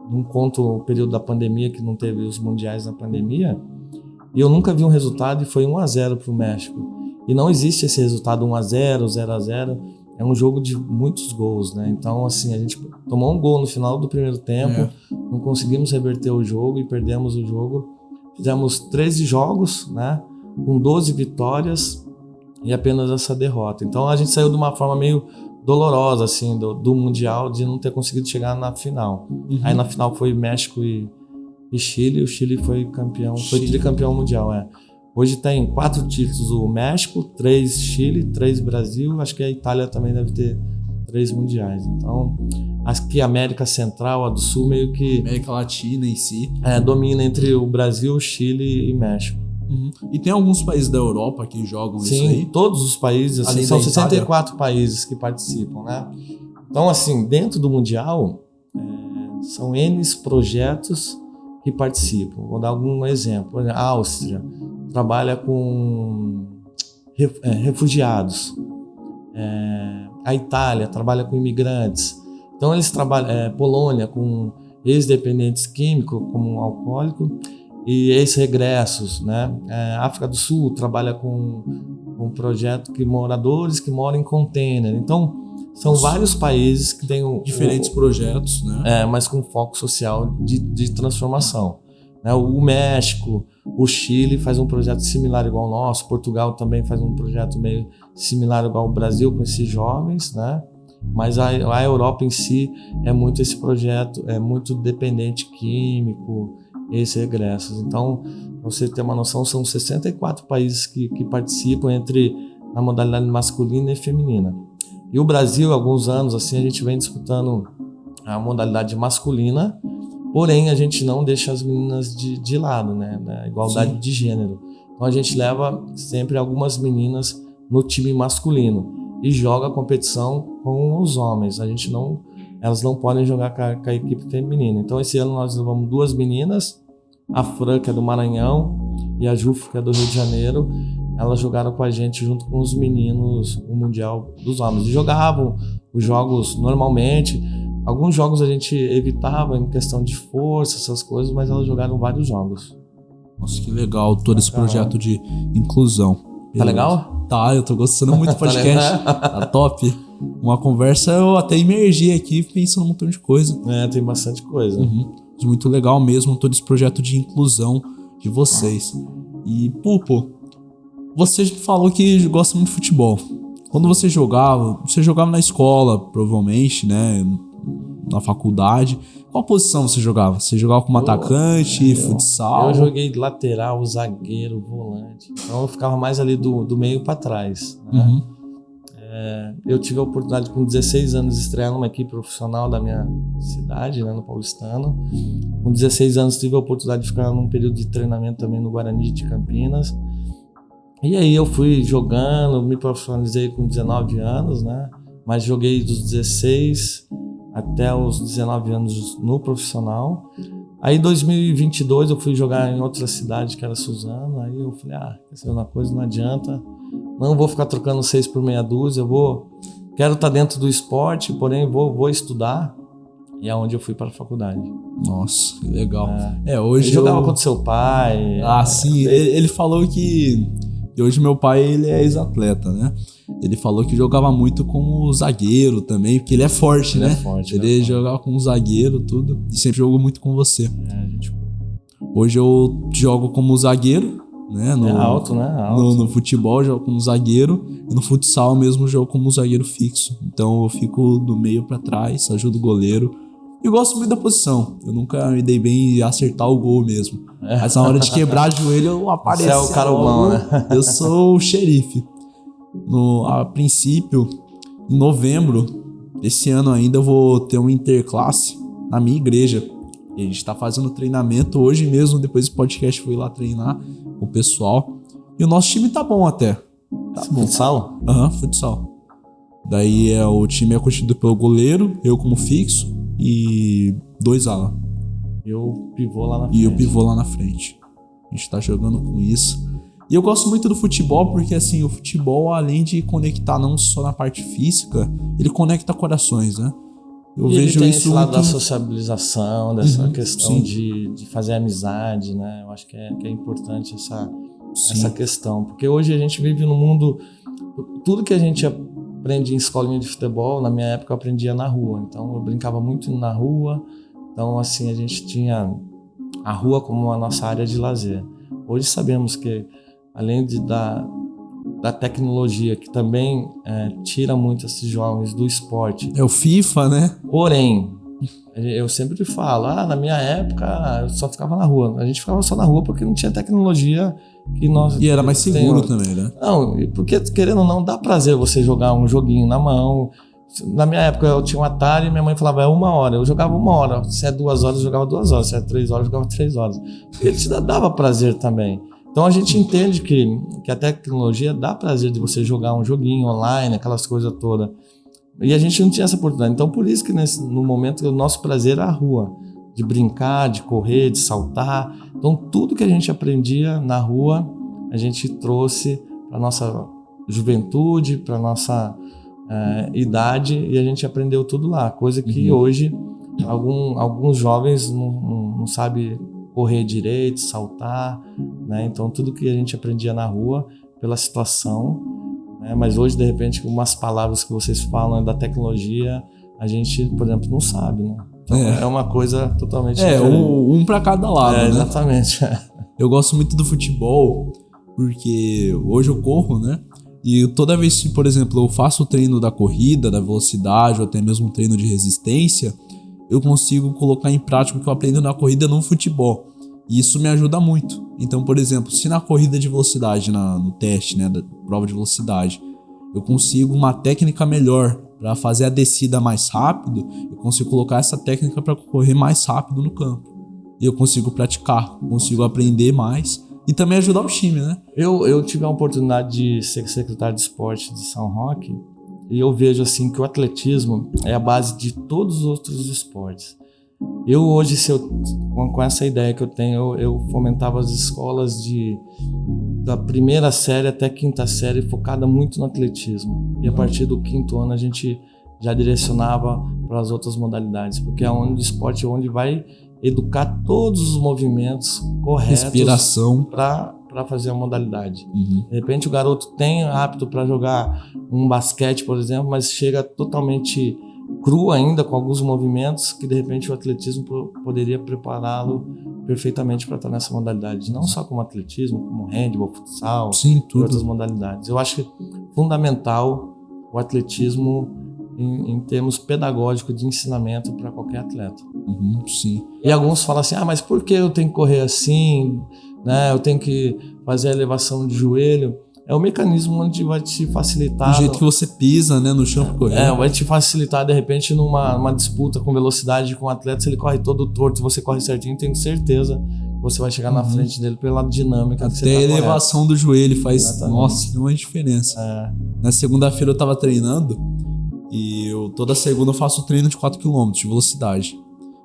Não conto o período da pandemia, que não teve os mundiais na pandemia. E eu nunca vi um resultado e foi 1-0 pro México. E não existe esse resultado 1-0, 0-0. É um jogo de muitos gols, né? Então, assim, a gente tomou um gol no final do primeiro tempo, não conseguimos reverter o jogo e perdemos o jogo. Fizemos 13 jogos, né? Com 12 vitórias e apenas essa derrota. Então, a gente saiu de uma forma meio dolorosa, assim, do Mundial, de não ter conseguido chegar na final. Aí, na final foi México e Chile. O Chile foi campeão, foi tricampeão mundial, Hoje tem 4 títulos o México, 3 Chile, 3 Brasil, acho que a Itália também deve ter 3 mundiais. Então, acho que a América Central, a do Sul, meio que... América Latina em si. Domina entre o Brasil, Chile e México. E tem alguns países da Europa que jogam isso aí? Sim, todos os países, assim, são 64 países que participam, né? Então, assim, dentro do Mundial, são N projetos que participam. Vou dar algum exemplo. A Áustria trabalha com refugiados. A Itália trabalha com imigrantes. Então eles trabalham, Polônia com ex-dependentes químicos, como alcoólico, e ex-regressos, né? África do Sul trabalha com um projeto que moradores que moram em container. Então são vários países que têm diferentes projetos, né? Mas com foco social de transformação. O México, o Chile faz um projeto similar igual ao nosso, Portugal também faz um projeto meio similar igual ao Brasil com esses jovens, né? Mas a Europa em si é muito esse projeto, é muito dependente químico, esses regressos. Então, para você ter uma noção, são 64 países que participam entre a modalidade masculina e feminina. E o Brasil, há alguns anos, assim, a gente vem disputando a modalidade masculina, porém a gente não deixa as meninas de lado, né? Na igualdade de gênero. Então a gente leva sempre algumas meninas no time masculino e joga a competição com os homens. Elas não podem jogar com a equipe feminina. Então esse ano nós levamos 2 meninas, a Fran, que é do Maranhão, e a Juf, que é do Rio de Janeiro. Elas jogaram com a gente junto com os meninos o Mundial dos Homens. E jogavam os jogos normalmente. Alguns jogos a gente evitava em questão de força, essas coisas, mas elas jogaram vários jogos. Nossa, que legal todo esse projeto de inclusão. Tá legal? Tá, eu tô gostando muito do podcast. Tá top. Uma conversa, eu até imergi aqui pensando um montão de coisa. Tem bastante coisa. Muito legal mesmo todo esse projeto de inclusão de vocês. E, Pupo, você falou que gosta muito de futebol. Quando você jogava na escola, provavelmente, né? Na faculdade. Qual posição você jogava? Você jogava como atacante, futsal? Eu joguei lateral, zagueiro, volante. Então eu ficava mais ali do meio para trás. Né? Eu tive a oportunidade com 16 anos de estrear numa equipe profissional da minha cidade, né, no Paulistano. Com 16 anos tive a oportunidade de ficar num período de treinamento também no Guarani de Campinas. E aí eu fui jogando, me profissionalizei com 19 anos, né? Mas joguei dos 16 até os 19 anos no profissional. Aí em 2022 eu fui jogar em outra cidade que era Suzano. Aí eu falei, quer saber uma coisa, não adianta. Não vou ficar trocando 6 por meia dúzia, quero estar dentro do esporte, porém vou estudar. E é onde eu fui para a faculdade. Nossa, que legal. Hoje eu jogava contra seu pai. Sim, ele falou que hoje meu pai ele é ex-atleta, né? Ele falou que jogava muito como zagueiro também, porque ele é forte, né? Ele jogava como zagueiro, tudo. E sempre jogou muito com você. Hoje eu jogo como zagueiro, né? Alto, né? Alto. No futebol eu jogo como zagueiro e no futsal mesmo eu jogo como zagueiro fixo. Então eu fico do meio pra trás, ajudo o goleiro. E gosto muito da posição. Eu nunca me dei bem em acertar o gol mesmo. Mas na hora de quebrar joelho eu apareço. Você é o carobão, né? Eu sou o xerife. A princípio, em novembro desse ano ainda eu vou ter uma interclasse na minha igreja. E a gente tá fazendo treinamento hoje mesmo, depois do podcast fui lá treinar com o pessoal. E o nosso time tá bom até. Tá bom. Futsal? Futsal. Daí o time é constituído pelo goleiro, eu como fixo e 2 ala. E o pivô lá na frente. E o pivô lá na frente. A gente tá jogando com isso. E eu gosto muito do futebol porque, assim, o futebol, além de conectar não só na parte física, ele conecta corações, né? Eu vejo ele tem isso esse lado muito... da sociabilização, dessa questão de fazer amizade, né? Eu acho que é importante essa questão. Porque hoje a gente vive num mundo... Tudo que a gente aprende em escolinha de futebol, na minha época eu aprendia na rua. Então eu brincava muito na rua. Então assim, a gente tinha a rua como a nossa área de lazer. Hoje sabemos que, além da tecnologia, que também tira muito esses jovens do esporte. É o FIFA, né? Porém, eu sempre falo, na minha época eu só ficava na rua. A gente ficava só na rua porque não tinha tecnologia que nós... E era mais seguro também, né? Não, porque querendo ou não, dá prazer você jogar um joguinho na mão. Na minha época eu tinha um Atari e minha mãe falava, 1 hora. Eu jogava 1 hora. Se é 2 horas, eu jogava 2 horas. Se é 3 horas, eu jogava 3 horas. Porque ele te dava prazer também. Então a gente entende que a tecnologia dá prazer de você jogar um joguinho online, aquelas coisas todas. E a gente não tinha essa oportunidade. Então por isso que no momento o nosso prazer era a rua. De brincar, de correr, de saltar. Então tudo que a gente aprendia na rua, a gente trouxe para a nossa juventude, para a nossa idade, e a gente aprendeu tudo lá. Coisa que hoje alguns jovens não sabem correr direito, saltar, né? Então tudo que a gente aprendia na rua pela situação, né? Mas hoje de repente umas palavras que vocês falam da tecnologia a gente, por exemplo, não sabe, né? Então é uma coisa totalmente diferente. Um para cada lado, né? Exatamente. Eu gosto muito do futebol porque hoje eu corro, né? E toda vez que, por exemplo, eu faço o treino da corrida, da velocidade ou até mesmo o treino de resistência, eu consigo colocar em prática o que eu aprendo na corrida no futebol. E isso me ajuda muito. Então, por exemplo, se na corrida de velocidade, no teste, né, da prova de velocidade, eu consigo uma técnica melhor para fazer a descida mais rápido, eu consigo colocar essa técnica para correr mais rápido no campo. E eu consigo praticar, consigo aprender mais e também ajudar o time, né? Eu tive a oportunidade de ser secretário de esporte de São Roque. E eu vejo assim que o atletismo é a base de todos os outros esportes. Eu hoje, com essa ideia que eu tenho, eu fomentava as escolas da 1ª série até a 5ª série focada muito no atletismo. E a partir do 5º ano a gente já direcionava para as outras modalidades, porque é onde o esporte vai educar todos os movimentos corretos, respiração, para fazer a modalidade. De repente o garoto tem apto para jogar um basquete, por exemplo, mas chega totalmente cru ainda com alguns movimentos que de repente o atletismo poderia prepará-lo perfeitamente para estar nessa modalidade. Não só como atletismo, como handball, futsal, sim, tudo. E outras modalidades. Eu acho que é fundamental o atletismo em termos pedagógicos de ensinamento para qualquer atleta. Sim. E alguns falam assim, mas por que eu tenho que correr assim? Né? Eu tenho que fazer a elevação de joelho. É um mecanismo onde vai te facilitar... Do jeito que você pisa, né, no chão para correr. Vai te facilitar, de repente, numa disputa com velocidade com um atleta, se ele corre todo torto, se você corre certinho, tenho certeza que você vai chegar na frente dele pela dinâmica que você tá correndo. Até a elevação do joelho faz, uma diferença. Na segunda-feira eu tava treinando e toda segunda eu faço treino de 4 km de velocidade.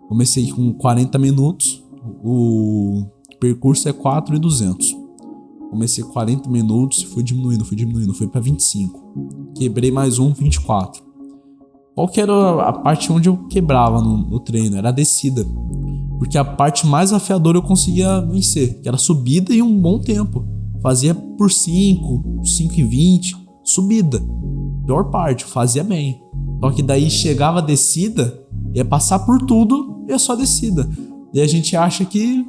Comecei com 40 minutos, o percurso é 4.200. Comecei 40 minutos e fui diminuindo, foi pra 25. Quebrei mais 24. Qual que era a parte onde eu quebrava no treino? Era a descida. Porque a parte mais afiadora eu conseguia vencer, que era a subida e um bom tempo. Fazia por 5, 5:20, subida. Pior parte, eu fazia bem. Só que daí chegava a descida, ia passar por tudo e é só descida. E a gente acha que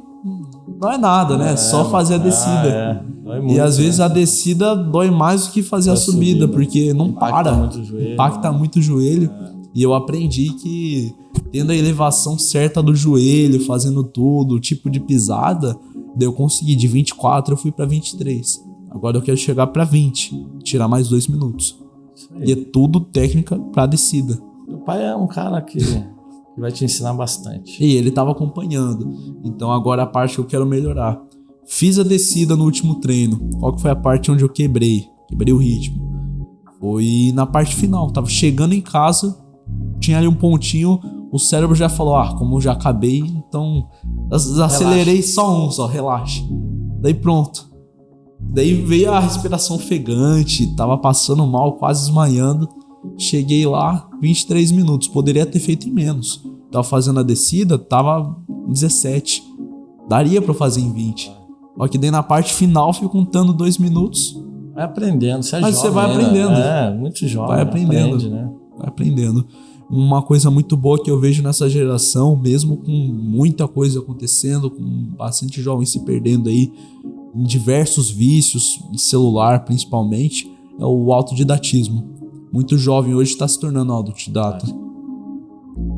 não é nada, né? Só fazer a descida. Dói muito, e às vezes a descida dói mais do que fazer a subida, porque não para. Impacta muito o joelho. E eu aprendi que tendo a elevação certa do joelho, fazendo tudo, o tipo de pisada, daí eu consegui. De 24 eu fui pra 23. Agora eu quero chegar pra 20, tirar mais 2 minutos. E é tudo técnica pra descida. Meu pai é um cara que vai te ensinar bastante. E ele tava acompanhando. Então agora a parte que eu quero melhorar. Fiz a descida no último treino. Qual que foi a parte onde eu quebrei o ritmo? Foi na parte final. Tava chegando em casa, tinha ali um pontinho, o cérebro já falou, como eu já acabei, então acelerei só relaxa. Daí pronto. Daí veio a respiração ofegante, tava passando mal, quase desmaiando. Cheguei lá, 23 minutos, poderia ter feito em menos. Tava fazendo a descida, tava 17. Daria pra fazer em 20. Ó, que daí na parte final fica contando 2 minutos. Vai aprendendo, você é Mas jovem, você vai aprendendo. Muito jovem. Vai aprendendo. Aprende, né? Vai aprendendo. Uma coisa muito boa que eu vejo nessa geração, mesmo com muita coisa acontecendo, com bastante jovens se perdendo aí em diversos vícios, em celular principalmente, é o autodidatismo. Muito jovem hoje está se tornando autodidata.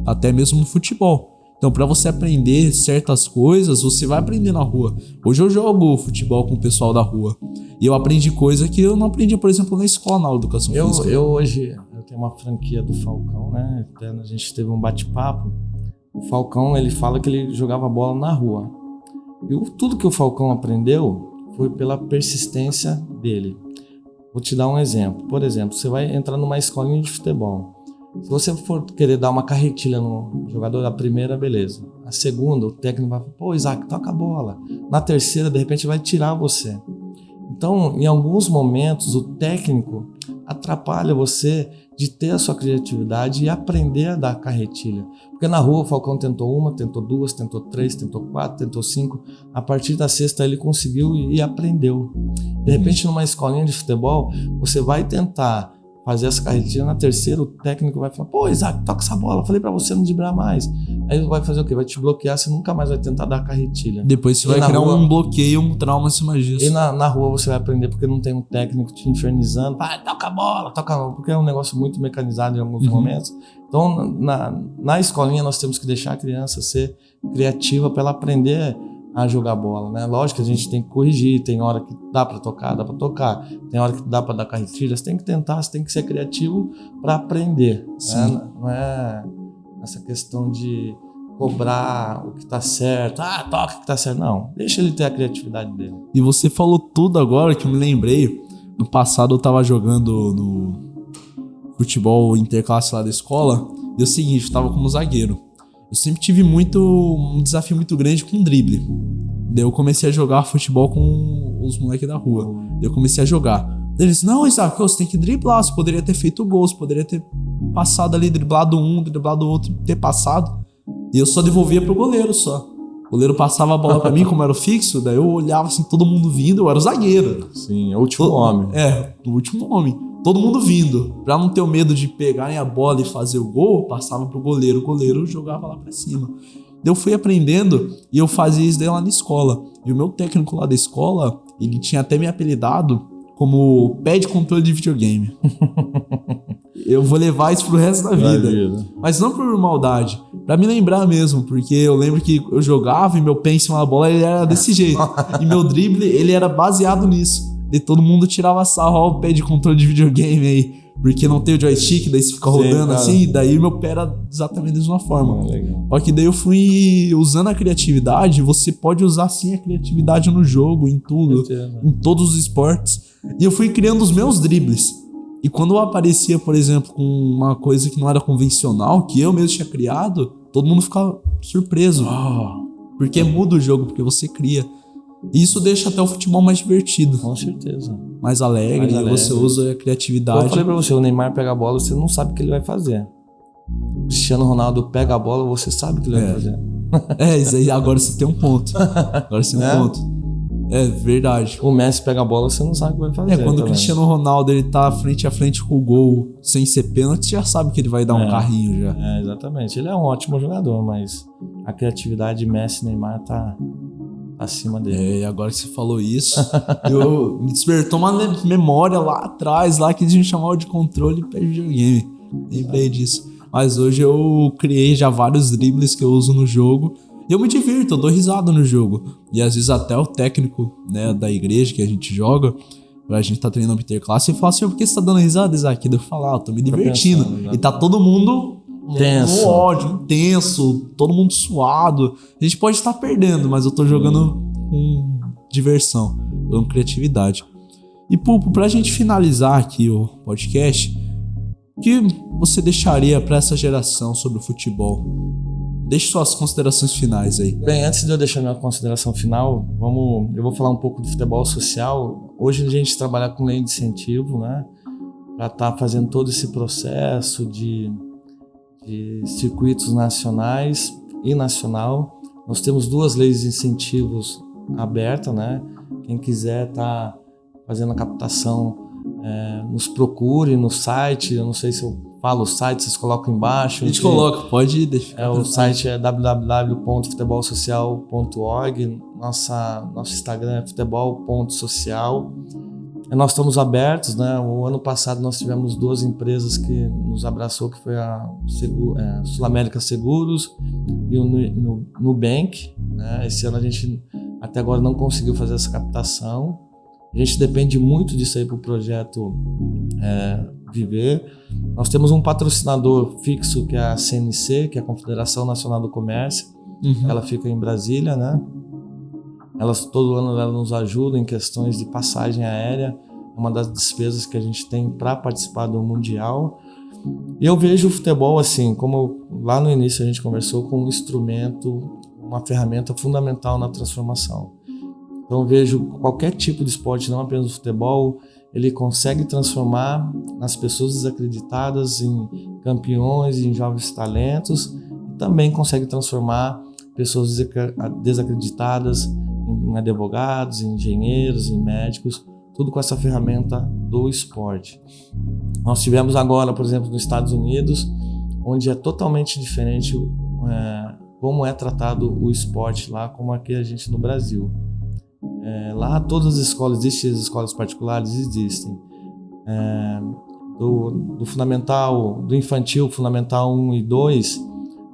Até mesmo no futebol. Então, para você aprender certas coisas, você vai aprender na rua. Hoje eu jogo futebol com o pessoal da rua. E eu aprendi coisa que eu não aprendi, por exemplo, na escola, na educação física. Hoje tenho uma franquia do Falcão, né? Até a gente teve um bate-papo. O Falcão, ele fala que ele jogava bola na rua. E tudo que o Falcão aprendeu foi pela persistência dele. Vou te dar um exemplo. Por exemplo, você vai entrar numa escolinha de futebol. Se você for querer dar uma carretilha no jogador, a primeira, beleza. A segunda, o técnico vai falar, pô, Isaac, toca a bola. Na terceira, de repente, vai tirar você. Então, em alguns momentos, o técnico atrapalha você de ter a sua criatividade e aprender a dar carretilha. Porque na rua o Falcão tentou 1, tentou 2, tentou 3, tentou 4, tentou 5. A partir da sexta ele conseguiu e aprendeu. De repente, numa escolinha de futebol, você vai tentar fazer essa carretilha, na terceira o técnico vai falar, pô, Isaac, toca essa bola, falei pra você não driblar mais. Aí ele vai fazer o quê? Vai te bloquear, você nunca mais vai tentar dar a carretilha. Depois você vai criar um bloqueio, um trauma em cima disso. E na rua você vai aprender porque não tem um técnico te infernizando, vai, toca a bola, porque é um negócio muito mecanizado em alguns momentos. Então, na escolinha nós temos que deixar a criança ser criativa para ela aprender a jogar bola, né? Lógico que a gente tem que corrigir, tem hora que dá para tocar, tem hora que dá para dar carretilha, você tem que tentar, você tem que ser criativo para aprender, né? Não é essa questão de cobrar o que tá certo, toca o que tá certo, não, deixa ele ter a criatividade dele. E você falou tudo agora que eu me lembrei, no passado eu tava jogando no futebol interclasse lá da escola, e é o seguinte, eu tava como zagueiro. Eu sempre tive um desafio muito grande com drible. Daí eu comecei a jogar futebol com os moleques da rua. Daí eu comecei a jogar. Daí eles, não, Isaac, você tem que driblar. Você poderia ter feito gol, você poderia ter passado ali, driblado um, driblado o outro, ter passado. E eu só devolvia pro goleiro só. O goleiro passava a bola pra mim, como era o fixo, daí eu olhava assim, todo mundo vindo, eu era o zagueiro. Sim, o último homem. O último homem. Todo mundo vindo. Pra não ter o medo de pegarem a bola e fazer o gol, passava pro goleiro. O goleiro jogava lá pra cima. Eu fui aprendendo e eu fazia isso daí lá na escola. E o meu técnico lá da escola, ele tinha até me apelidado como pé de controle de videogame. Eu vou levar isso pro resto da vida. Mas não por maldade. Pra me lembrar mesmo. Porque eu lembro que eu jogava e meu pé em cima da bola ele era desse jeito. E meu drible, ele era baseado nisso. E todo mundo tirava sarro, ó, o pé de controle de videogame aí. Porque não tem o joystick, daí você fica rodando assim. E daí meu pé era exatamente da mesma forma. Só que daí eu fui usando a criatividade. Você pode usar sim a criatividade no jogo, em tudo. Em todos os esportes. E eu fui criando os meus dribles. E quando eu aparecia, por exemplo, com uma coisa que não era convencional, que eu mesmo tinha criado, todo mundo ficava surpreso. Porque muda o jogo, porque você cria. E isso deixa até o futebol mais divertido. Com certeza. Mais alegre. Você usa a criatividade. Eu falei pra você, o Neymar pega a bola, você não sabe o que ele vai fazer. O Cristiano Ronaldo pega a bola, você sabe o que ele vai fazer. Isso aí, agora você tem um ponto. É verdade. O Messi pega a bola, você não sabe o que vai fazer. Quando o Cristiano Ronaldo ele tá frente a frente com o gol sem ser pênalti, você já sabe que ele vai dar um carrinho já. Exatamente. Ele é um ótimo jogador, mas a criatividade de Messi e Neymar tá acima dele. E agora que você falou isso, me despertou uma memória lá atrás, lá que a gente chamava de controle pé de videogame. Lembrei disso. Mas hoje eu criei já vários dribles que eu uso no jogo. E eu me divirto, eu dou risada no jogo. E às vezes até o técnico, né, da igreja que a gente joga, a gente tá treinando interclasse, e fala assim, por que você tá dando risada, Isaac? Eu falo, eu tô me divertindo. E tá todo mundo tenso. No ódio, intenso, todo mundo suado. A gente pode estar perdendo, mas eu tô jogando com diversão, com criatividade. E Pulpo, pra gente finalizar aqui o podcast, o que você deixaria pra essa geração sobre o futebol? Deixe suas considerações finais aí. Bem, antes de eu deixar minha consideração final, eu vou falar um pouco do futebol social. Hoje a gente trabalha com lei de incentivo, né? Para estar fazendo todo esse processo de circuitos nacionais e nacional. Nós temos 2 leis de incentivos aberta, né? Quem quiser tá fazendo a captação, nos procure no site. Eu não sei se eu falo o site, vocês colocam embaixo. A gente coloca, pode deixar. O site é www.futebolsocial.org. Nosso Instagram é futebol.social. Nós estamos abertos, né? O ano passado nós tivemos 2 empresas que nos abraçou, que foi a Sul América Seguros e o Nubank, né? Esse ano a gente até agora não conseguiu fazer essa captação. A gente depende muito disso aí para o projeto viver. Nós temos um patrocinador fixo, que é a CNC, que é a Confederação Nacional do Comércio. Ela fica em Brasília, né? Todo ano ela nos ajuda em questões de passagem aérea. É uma das despesas que a gente tem para participar do Mundial. E eu vejo o futebol assim, como lá no início a gente conversou, como um instrumento, uma ferramenta fundamental na transformação. Então eu vejo qualquer tipo de esporte, não apenas o futebol, ele consegue transformar as pessoas desacreditadas em campeões, em jovens talentos, e também consegue transformar pessoas desacreditadas em advogados, em engenheiros, em médicos, tudo com essa ferramenta do esporte. Nós tivemos agora, por exemplo, nos Estados Unidos, onde é totalmente diferente como é tratado o esporte lá, como aqui a gente no Brasil. Lá todas as escolas, existem as escolas particulares, existem. Do fundamental, do infantil, fundamental 1 e 2,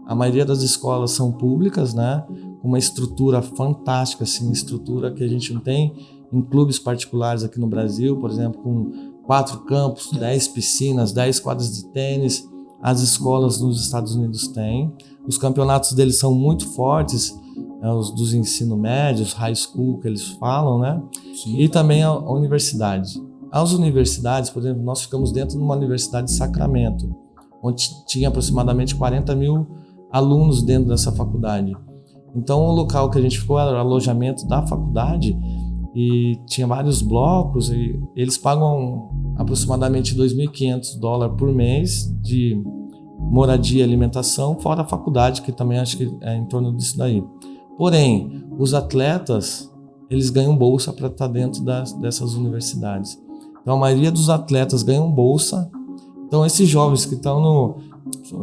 a maioria das escolas são públicas, né? Com uma estrutura fantástica, assim, estrutura que a gente não tem em clubes particulares aqui no Brasil, por exemplo, com 4 campos, 10 piscinas, 10 quadras de tênis. As escolas nos Estados Unidos têm. Os campeonatos deles são muito fortes, os dos ensino médio, os high school que eles falam, né? Sim. E também a universidade. As universidades, por exemplo, nós ficamos dentro de uma universidade de Sacramento, onde tinha aproximadamente 40 mil alunos dentro dessa faculdade. Então o local que a gente ficou era o alojamento da faculdade e tinha vários blocos e eles pagam aproximadamente $2.500 por mês de moradia e alimentação, fora a faculdade, que também acho que é em torno disso daí. Porém, os atletas, eles ganham bolsa para estar dentro dessas universidades. Então, a maioria dos atletas ganham bolsa. Então, esses jovens que estão no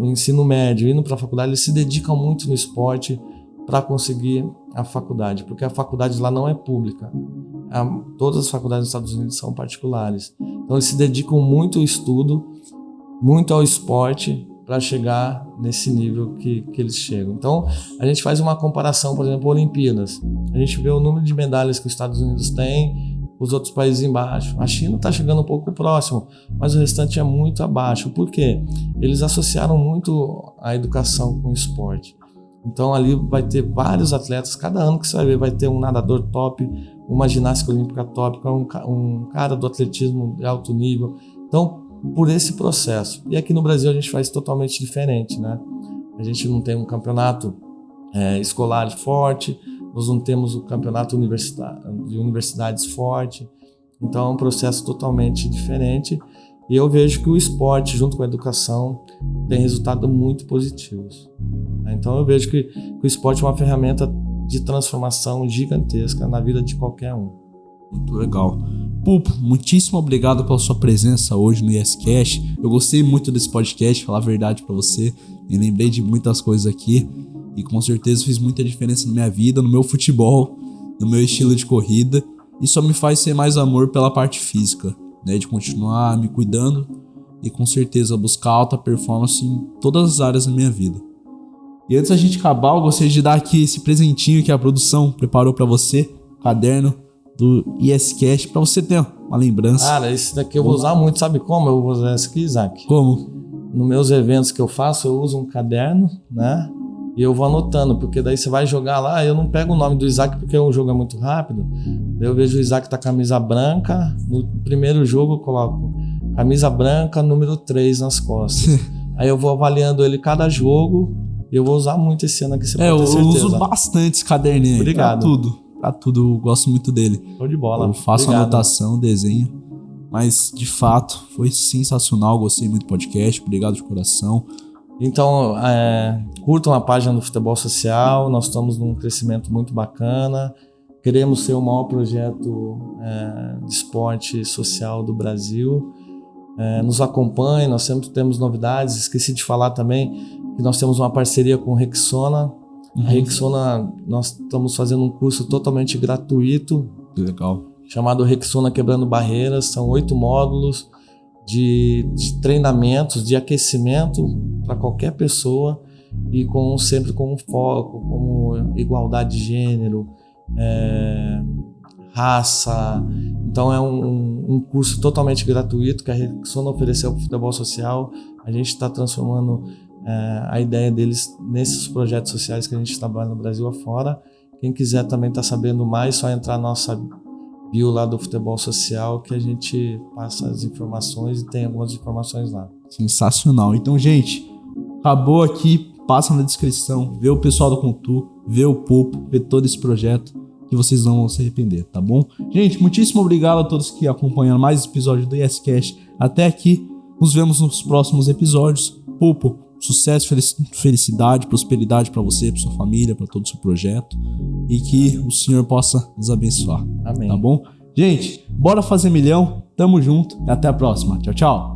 ensino médio, indo para a faculdade, eles se dedicam muito no esporte para conseguir a faculdade, porque a faculdade lá não é pública. Todas as faculdades dos Estados Unidos são particulares. Então, eles se dedicam muito ao estudo, muito ao esporte, para chegar nesse nível que eles chegam. Então, a gente faz uma comparação, por exemplo, Olimpíadas. A gente vê o número de medalhas que os Estados Unidos têm, os outros países embaixo. A China está chegando um pouco próximo, mas o restante é muito abaixo. Por quê? Eles associaram muito a educação com o esporte. Então, ali vai ter vários atletas. Cada ano que você vai ver, vai ter um nadador top, uma ginástica olímpica top, um cara do atletismo de alto nível. Então, por esse processo. E aqui no Brasil a gente faz totalmente diferente, né? A gente não tem um campeonato escolar forte, nós não temos o campeonato de universidades forte, então é um processo totalmente diferente. E eu vejo que o esporte, junto com a educação, tem resultados muito positivos. Então eu vejo que o esporte é uma ferramenta de transformação gigantesca na vida de qualquer um. Muito legal. Pulpo, muitíssimo obrigado pela sua presença hoje no YesCast. Eu gostei muito desse podcast, falar a verdade pra você. Me lembrei de muitas coisas aqui e com certeza fez muita diferença na minha vida, no meu futebol, no meu estilo de corrida. E só me faz ter mais amor pela parte física, né? De continuar me cuidando e com certeza buscar alta performance em todas as áreas da minha vida. E antes da gente acabar, eu gostaria de dar aqui esse presentinho que a produção preparou pra você, caderno do YesCast, pra você ter uma lembrança. Cara, esse daqui eu vou usar muito, sabe como eu vou usar esse aqui, Isaac? Como? Nos meus eventos que eu faço, eu uso um caderno, né? E eu vou anotando, porque daí você vai jogar lá, eu não pego o nome do Isaac porque o jogo é muito rápido. Daí eu vejo o Isaac tá com a camisa branca, no primeiro jogo eu coloco camisa branca, número 3 nas costas. Aí eu vou avaliando ele cada jogo e eu vou usar muito esse ano aqui, você pode ter certeza. Eu uso bastante esse caderninho. Obrigado. Pra tudo, eu gosto muito dele. Show de bola. Eu faço Obrigado. Anotação, desenho. Mas, de fato, foi sensacional. Gostei muito do podcast. Obrigado de coração. Então, curtam a página do Futebol Social. Nós estamos num crescimento muito bacana. Queremos ser o maior projeto de esporte social do Brasil. Nos acompanhe, nós sempre temos novidades. Esqueci de falar também que nós temos uma parceria com o Rexona. A Rexona, nós estamos fazendo um curso totalmente gratuito. Legal. Chamado Rexona Quebrando Barreiras. São 8 módulos de treinamentos, de aquecimento para qualquer pessoa e sempre com um foco, como igualdade de gênero, raça. Então é um curso totalmente gratuito que a Rexona ofereceu para o futebol social. A gente está transformando a ideia deles nesses projetos sociais que a gente trabalha no Brasil afora. Quem quiser também estar sabendo mais, só entrar na nossa bio lá do futebol social que a gente passa as informações e tem algumas informações lá. Sensacional. Então, gente, acabou aqui, passa na descrição, vê o pessoal do Contu, vê o Popo, vê todo esse projeto que vocês não vão se arrepender, tá bom? Gente, muitíssimo obrigado a todos que acompanharam mais esse episódio do YesCast até aqui. Nos vemos nos próximos episódios. Popo, sucesso, felicidade, prosperidade para você, para sua família, para todo o seu projeto e que o Senhor possa nos abençoar. Amém. Tá bom? Gente, bora fazer milhão, tamo junto e até a próxima. Tchau, tchau.